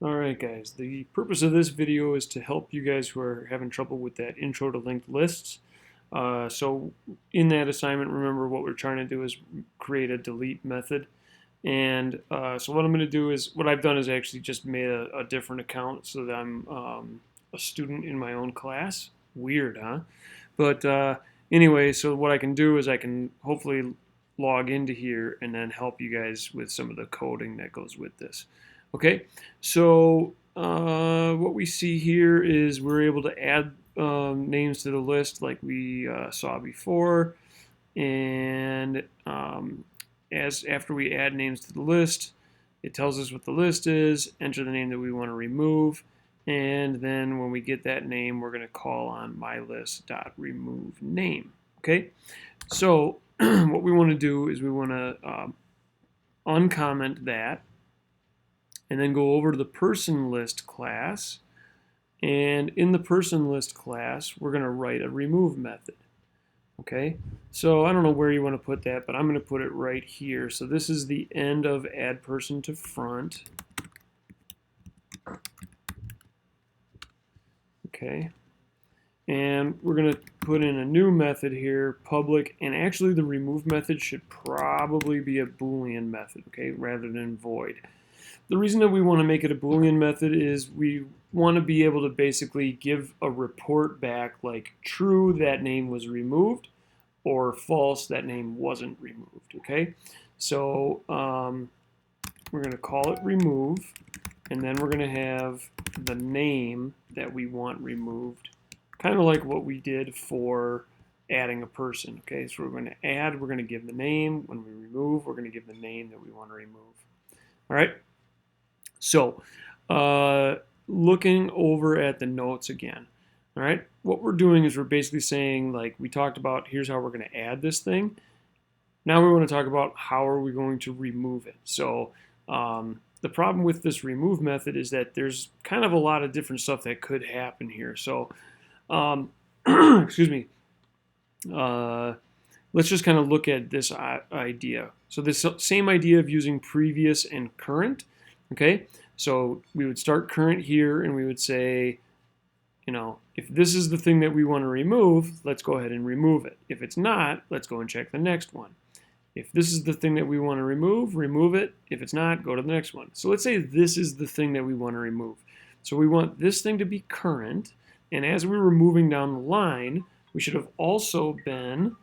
Alright guys, the purpose of this video is to help you guys who are having trouble with that intro to linked lists. So in that assignment, remember what we're trying to do is create a delete method. And so what I'm going to do is, what I've done is actually just made a different account so that I'm a student in my own class. Weird, huh? But anyway, so what I can do is I can hopefully log into here and then help you guys with some of the coding that goes with this. Okay, so what we see here is we're able to add names to the list like we saw before, and as after we add names to the list, it tells us what the list is, enter the name that we want to remove, and then when we get that name, we're going to call on mylist.removeName. Okay, so what we want to do is we want to uncomment that, and then go over to the person list class, and in the person list class we're going to write a remove method. Okay, so I don't know where you want to put that, but I'm going to put it right here. So this is the end of add person to front. Okay, and we're going to put in a new method here, public, and actually the remove method should probably be a Boolean method, okay, rather than void. The reason that we want to make it a Boolean method is we want to be able to basically give a report back like true, that name was removed, or false, that name wasn't removed. Okay, so we're going to call it remove, and then we're going to have the name that we want removed, kind of like what we did for adding a person. Okay, so we're going to add, we're going to give the name. When we remove, we're going to give the name that we want to remove. All right. So, looking over at the notes again, all right, what we're doing is we're basically saying, like we talked about, here's how we're going to add this thing. Now we want to talk about how are we going to remove it. So, the problem with this remove method is that there's kind of a lot of different stuff that could happen here. So, excuse me, let's just kind of look at this idea. So this same idea of using previous and current. Okay, so we would start current here and we would say, you know, if this is the thing that we want to remove, let's go ahead and remove it. If it's not, let's go and check the next one. If this is the thing that we want to remove, remove it. If it's not, go to the next one. So let's say this is the thing that we want to remove. So we want this thing to be current, and as we were moving down the line, we should have also been,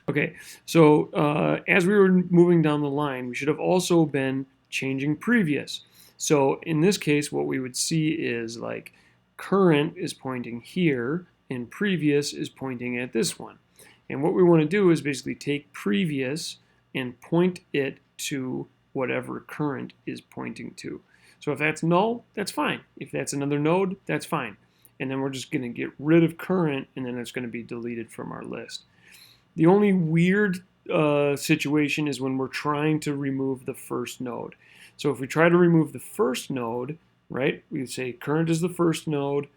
okay, so as we were moving down the line, we should have also been changing previous. So in this case, what we would see is like current is pointing here and previous is pointing at this one. And what we want to do is basically take previous and point it to whatever current is pointing to. So if that's null, that's fine. If that's another node, that's fine. And then we're just going to get rid of current, and then it's going to be deleted from our list. The only weird situation is when we're trying to remove the first node. So if we try to remove the first node, right, we would say current is the first node,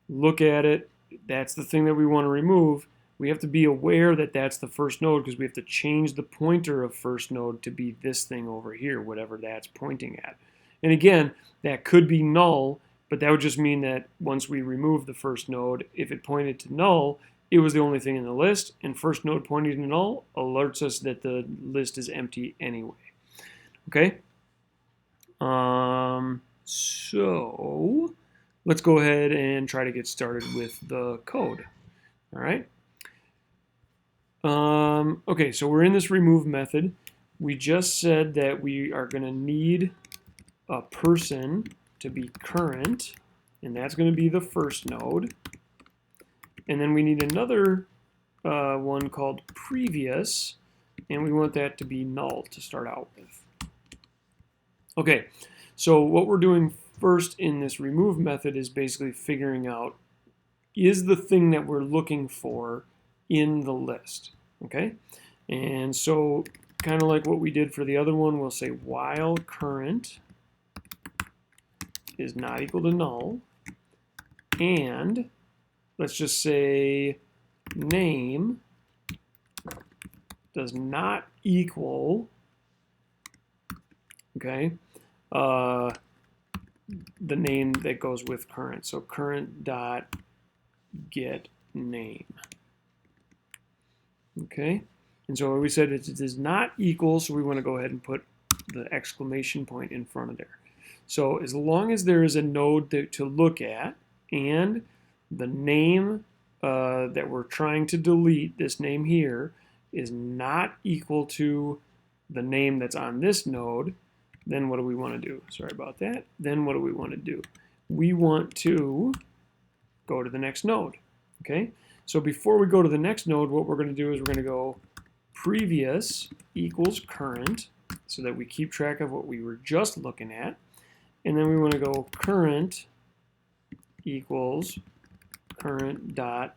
look at it, that's the thing that we want to remove. We have to be aware that that's the first node because we have to change the pointer of first node to be this thing over here, whatever that's pointing at. And again, that could be null, but that would just mean that once we remove the first node, if it pointed to null, it was the only thing in the list, and first node pointing to null alerts us that the list is empty anyway. Okay? So let's go ahead and try to get started with the code. All right? Okay, so we're in this remove method. We just said that we are going to need a person to be current, and that's going to be the first node. And then we need another one called previous, and we want that to be null to start out with. Okay, so what we're doing first in this remove method is basically figuring out, is the thing that we're looking for in the list, okay? And so kind of like what we did for the other one, we'll say while current is not equal to null, and let's just say name does not equal, okay, the name that goes with current. So current dot get name. Okay, and so we said it does not equal, so we want to go ahead and put the exclamation point in front of there. So as long as there is a node to look at and the name that we're trying to delete, this name here, is not equal to the name that's on this node, then what do we want to do? Sorry about that. Then what do we want to do? We want to go to the next node. Okay, so before we go to the next node, what we're going to do is we're going to go previous equals current, so that we keep track of what we were just looking at. And then we want to go current equals current dot,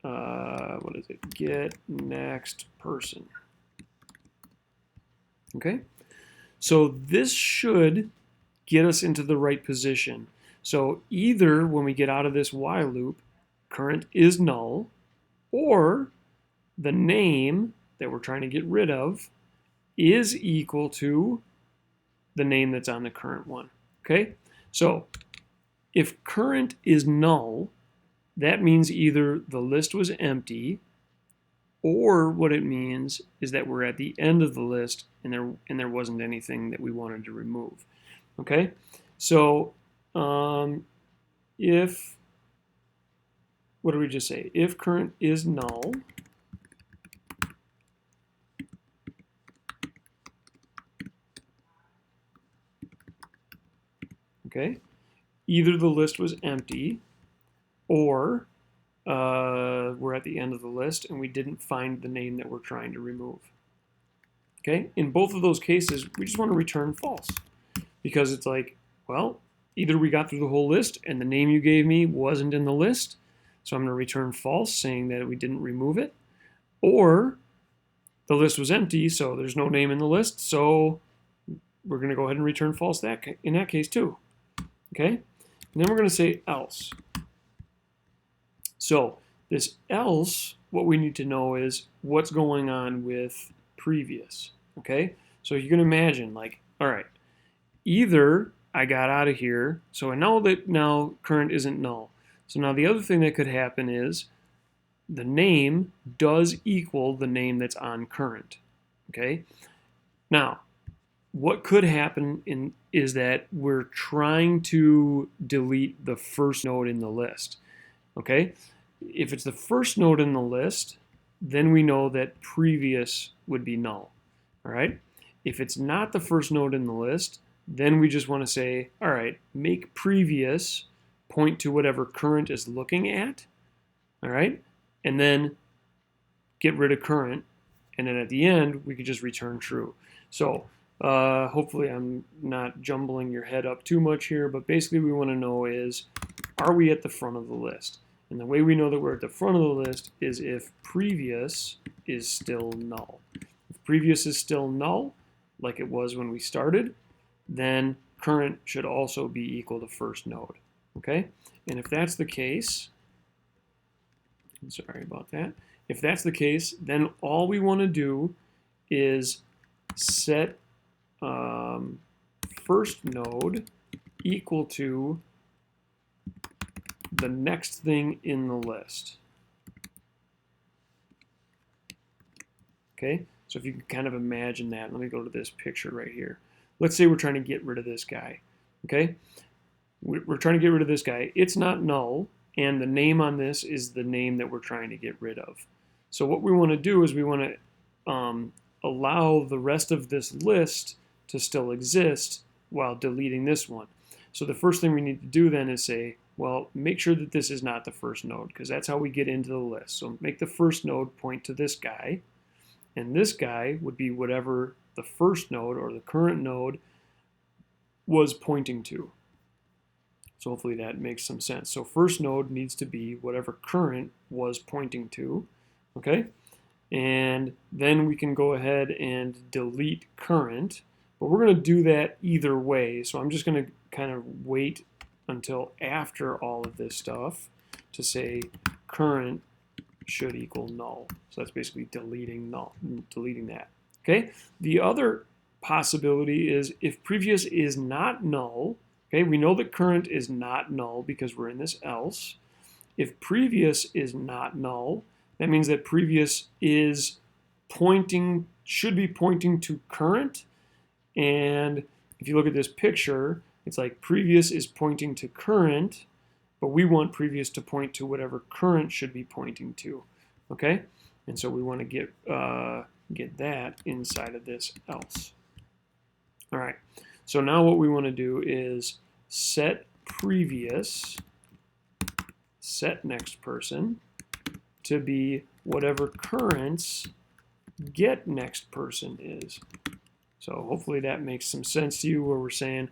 what is it? Get next person. Okay, so this should get us into the right position. So either when we get out of this while loop, current is null, or the name that we're trying to get rid of is equal to the name that's on the current one. Okay, so if current is null, that means either the list was empty, or what it means is that we're at the end of the list and there wasn't anything that we wanted to remove. Okay, so if, what did we just say? If current is null, okay, either the list was empty or we're at the end of the list and we didn't find the name that we're trying to remove. Okay, in both of those cases, we just want to return false, because it's like, well, either we got through the whole list and the name you gave me wasn't in the list, so I'm going to return false saying that we didn't remove it, or the list was empty, so there's no name in the list, so we're going to go ahead and return false in that case too. Okay, and then we're going to say else. So this else, what we need to know is what's going on with previous. Okay, so you can imagine, like, all right, either I got out of here, so I know that now current isn't null. So now the other thing that could happen is the name does equal the name that's on current. Okay, now what could happen is that we're trying to delete the first node in the list. Okay, if it's the first node in the list, then we know that previous would be null. All right, if it's not the first node in the list, then we just want to say, all right, make previous point to whatever current is looking at. All right, and then get rid of current, and then at the end we could just return true. So hopefully I'm not jumbling your head up too much here, but basically we want to know is, are we at the front of the list? And the way we know that we're at the front of the list is if previous is still null. If previous is still null, like it was when we started, then current should also be equal to first node. Okay? And if that's the case, sorry about that. If that's the case, then all we want to do is set first node equal to the next thing in the list. Okay, so if you can kind of imagine that, let me go to this picture right here. Let's say we're trying to get rid of this guy. Okay, we're trying to get rid of this guy. It's not null, and the name on this is the name that we're trying to get rid of. So what we want to do is we want to allow the rest of this list to still exist while deleting this one. So the first thing we need to do then is say, well, make sure that this is not the first node, because that's how we get into the list. So make the first node point to this guy, and this guy would be whatever the first node or the current node was pointing to. So hopefully that makes some sense. So first node needs to be whatever current was pointing to, okay? And then we can go ahead and delete current, but we're going to do that either way. So I'm just going to kind of wait until after all of this stuff to say current should equal null. So that's basically deleting null, deleting that. Okay. The other possibility is if previous is not null, okay, we know that current is not null because we're in this else. If previous is not null, that means that previous is should be pointing to current. And if you look at this picture, it's like previous is pointing to current, but we want previous to point to whatever current should be pointing to, okay? And so we want to get that inside of this else. All right, so now what we want to do is set previous, set next person to be whatever current's get next person is. So hopefully that makes some sense to you, where we're saying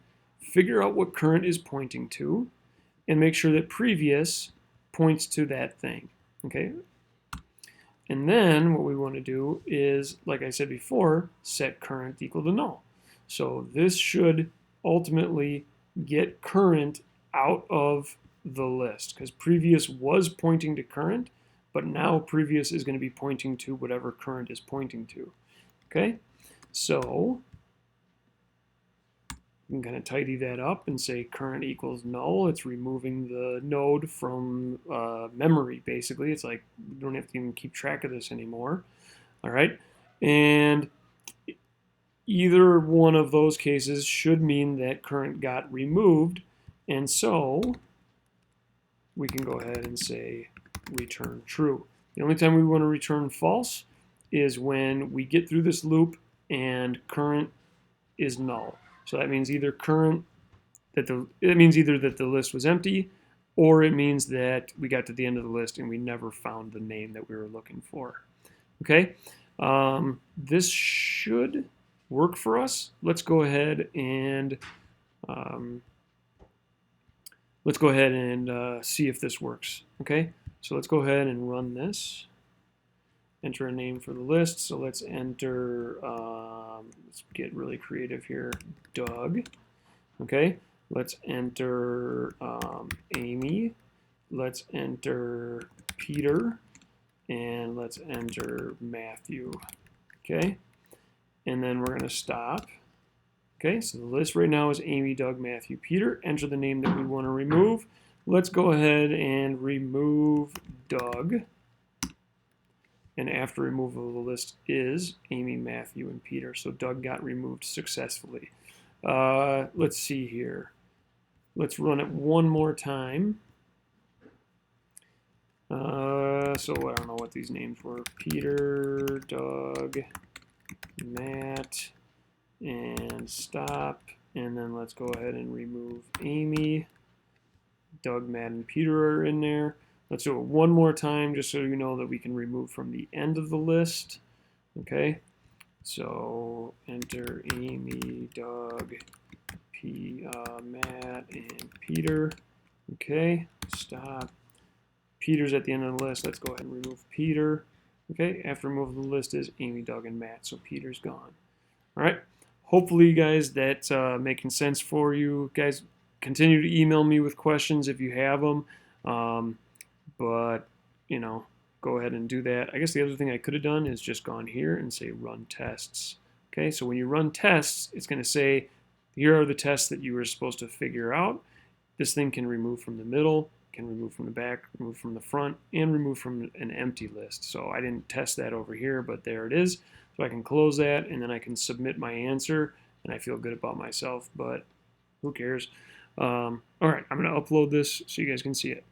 figure out what current is pointing to and make sure that previous points to that thing, okay? And then what we want to do is, like I said before, set current equal to null. So this should ultimately get current out of the list, because previous was pointing to current, but now previous is going to be pointing to whatever current is pointing to. Okay, so we can kind of tidy that up and say current equals null. It's removing the node from memory, basically. It's like we don't have to even keep track of this anymore. All right, and either one of those cases should mean that current got removed, and so we can go ahead and say return true. The only time we want to return false is when we get through this loop and current is null. So that means either that the list was empty, or it means that we got to the end of the list and we never found the name that we were looking for. Okay, this should work for us. Let's go ahead and see if this works. Okay, so let's go ahead and run this. Enter a name for the list. So let's enter, let's get really creative here, Doug. Okay, let's enter Amy. Let's enter Peter. And let's enter Matthew. Okay, and then we're going to stop. Okay, so the list right now is Amy, Doug, Matthew, Peter. Enter the name that we want to remove. Let's go ahead and remove Doug. And after removal of the list is Amy, Matthew, and Peter. So Doug got removed successfully. Let's see here. Let's run it one more time. So I don't know what these names were. Peter, Doug, Matt, and stop. And then let's go ahead and remove Amy. Doug, Matt, and Peter are in there. Let's do it one more time just so you know that we can remove from the end of the list. Okay, so enter Amy, Doug, Matt, and Peter. Okay, stop. Peter's at the end of the list. Let's go ahead and remove Peter. Okay, after removal of the list is Amy, Doug, and Matt, so Peter's gone. All right, hopefully, guys, that's making sense for you. Guys, continue to email me with questions if you have them. But, you know, go ahead and do that. I guess the other thing I could have done is just gone here and say run tests. Okay, so when you run tests, it's going to say, here are the tests that you were supposed to figure out. This thing can remove from the middle, can remove from the back, remove from the front, and remove from an empty list. So I didn't test that over here, but there it is. So I can close that, and then I can submit my answer, and I feel good about myself, but who cares? All right, I'm going to upload this so you guys can see it.